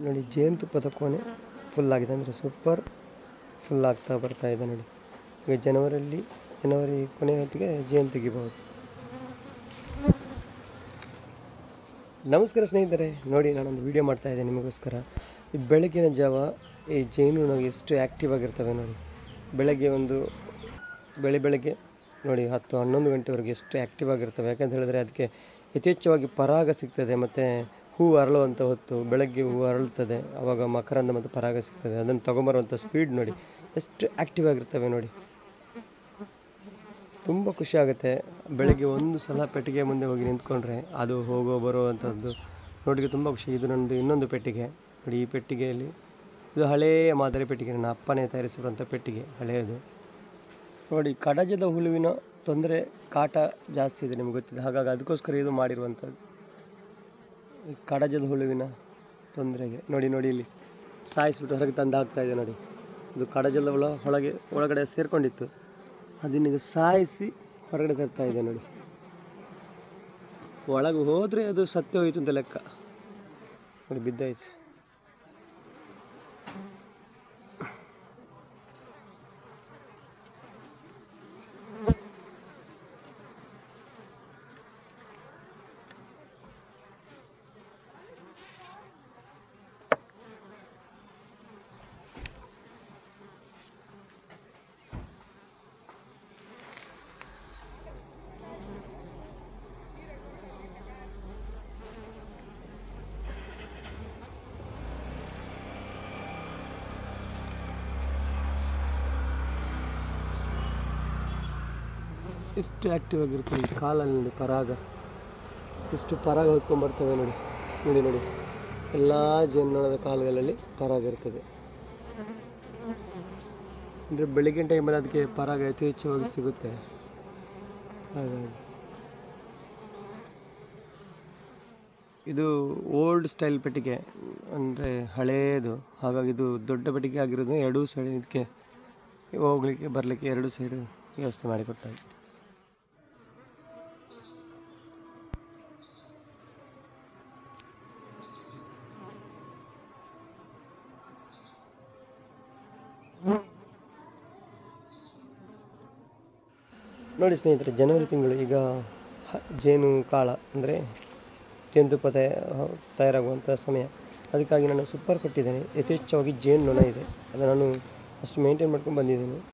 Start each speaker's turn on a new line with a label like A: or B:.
A: ನೋಡಿ ಜೇನುತುಪ್ಪದ ಕೋಣೆ ಫುಲ್ ಆಗಿದೆ, ಅಂದರೆ ಸೂಪರ್ ಫುಲ್ ಆಗ್ತಾ ಬರ್ತಾ ಇದೆ ನೋಡಿ. ಈಗ ಜನವರಿ ಕೊನೆಯ ಹೊತ್ತಿಗೆ ಜೇನು ತೆಗಿಬಹುದು. ನಮಸ್ಕಾರ ಸ್ನೇಹಿತರೆ, ನೋಡಿ ನಾನೊಂದು ವಿಡಿಯೋ ಮಾಡ್ತಾ ಇದ್ದೇನೆ ನಿಮಗೋಸ್ಕರ. ಈ ಬೆಳಗಿನ ಜಾವ ಈ ಜೇನು ಎಷ್ಟು ಆ್ಯಕ್ಟಿವ್ ಆಗಿರ್ತವೆ ನೋಡಿ. ಬೆಳಗ್ಗೆ ನೋಡಿ 10-11 ಗಂಟೆವರೆಗೆ ಎಷ್ಟು ಆ್ಯಕ್ಟಿವ್ ಆಗಿರ್ತವೆ. ಯಾಕಂತ ಹೇಳಿದ್ರೆ ಅದಕ್ಕೆ ಯಥೇಚ್ಛವಾಗಿ ಪರಾಗ ಸಿಗ್ತದೆ, ಮತ್ತು ಹೂವು ಅರಳುವಂಥ ಹೊತ್ತು ಬೆಳಗ್ಗೆ ಹೂವು ಅರಳುತ್ತದೆ, ಆವಾಗ ಮಕರಂದ ಮತ್ತು ಪರಾಗ ಸಿಗ್ತದೆ. ಅದನ್ನು ತೊಗೊಂಬರುವಂಥ ಸ್ಪೀಡ್ ನೋಡಿ, ಎಷ್ಟು ಆ್ಯಕ್ಟಿವ್ ಆಗಿರ್ತವೆ ನೋಡಿ. ತುಂಬ ಖುಷಿ ಆಗುತ್ತೆ. ಬೆಳಗ್ಗೆ ಒಂದು ಸಲ ಪೆಟ್ಟಿಗೆ ಮುಂದೆ ಹೋಗಿ ನಿಂತ್ಕೊಂಡ್ರೆ ಅದು ಬರುವಂಥದ್ದು ನೋಡಿಗೆ ತುಂಬ ಖುಷಿ. ಇದು ನನ್ನದು ಇನ್ನೊಂದು ಪೆಟ್ಟಿಗೆ ನೋಡಿ. ಈ ಪೆಟ್ಟಿಗೆಯಲ್ಲಿ ಇದು ಹಳೆಯ ಮಾದರಿ ಪೆಟ್ಟಿಗೆ, ನನ್ನ ಅಪ್ಪನೇ ತಯಾರಿಸಿರುವಂಥ ಪೆಟ್ಟಿಗೆ, ಹಳೆಯದು ನೋಡಿ. ಕಡಜದ ಹುಳುವಿನ ತೊಂದರೆ ಕಾಟ ಜಾಸ್ತಿ ಇದೆ, ನಿಮ್ಗೆ ಗೊತ್ತಿದೆ. ಹಾಗಾಗಿ ಅದಕ್ಕೋಸ್ಕರ ಇದು ಮಾಡಿರುವಂಥದ್ದು. ಈ ಕಡಜದ ಹುಳುವಿನ ತೊಂದರೆಗೆ ನೋಡಿ ಇಲ್ಲಿ ಸಾಯಿಸ್ಬಿಟ್ಟು ಹೊರಗೆ ತಂದು ಹಾಕ್ತಾಯಿದೆ ನೋಡಿ. ಇದು ಕಡಜದ ಹುಳ ಒಳಗಡೆ ಸೇರಿಕೊಂಡಿತ್ತು, ಅದನ್ನೀಗ ಸಾಯಿಸಿ ಹೊರಗಡೆ ತರ್ತಾ ಇದೆ ನೋಡಿ. ಒಳಗೆ ಹೋದರೆ ಅದು ಸತ್ಯ ಹೋಯಿತು ಅಂತ ಲೆಕ್ಕ ನೋಡಿ, ಬಿದ್ದಾಯ್ತು. ಎಷ್ಟು ಆ್ಯಕ್ಟಿವ್ ಆಗಿರ್ತದೆ ಈ ಕಾಲಲ್ಲಿ ನೋಡಿ. ಪರಾಗ ಎಷ್ಟು ಪರಾಗ ಹೊತ್ಕೊಂಡ್ಬರ್ತವೆ ನೋಡಿ. ಎಲ್ಲ ಜೇನುನೊಣದ ಕಾಲುಗಳಲ್ಲಿ ಪರಾಗ ಇರ್ತದೆ. ಅಂದರೆ ಬೆಳಗಿನ ಟೈಮಲ್ಲಿ ಅದಕ್ಕೆ ಪರಾಗ ಯಥೇಚ್ಛವಾಗಿ ಸಿಗುತ್ತೆ. ಹಾಗಾಗಿ ಇದು ಓಲ್ಡ್ ಸ್ಟೈಲ್ ಪೆಟ್ಟಿಗೆ, ಅಂದರೆ ಹಳೆಯದು. ಹಾಗಾಗಿ ಇದು ದೊಡ್ಡ ಪೆಟ್ಟಿಗೆ ಆಗಿರೋದು, ಎರಡೂ ಸೈಡ್ ಇದಕ್ಕೆ ಹೋಗ್ಲಿಕ್ಕೆ ಬರಲಿಕ್ಕೆ ಎರಡು ಸೈಡ್ ವ್ಯವಸ್ಥೆ ಮಾಡಿಕೊಟ್ಟಾಗ. ನೋಡಿ ಸ್ನೇಹಿತರೆ, ಜನವರಿ ತಿಂಗಳು ಈಗ ಜೇನು ಕಾಳ ಅಂದರೆ ಜೇನುತುಪ್ಪ ತಯಾರಾಗುವಂಥ ಸಮಯ. ಅದಕ್ಕಾಗಿ ನಾನು ಸೂಪರ್ ಕೊಟ್ಟಿದ್ದೇನೆ. ಯಥೇಚ್ಛವಾಗಿ ಜೇನು ನೊಣ ಇದೆ, ಅದು ನಾನು ಅಷ್ಟು ಮೇಂಟೈನ್ ಮಾಡ್ಕೊಂಡು ಬಂದಿದ್ದೀನಿ.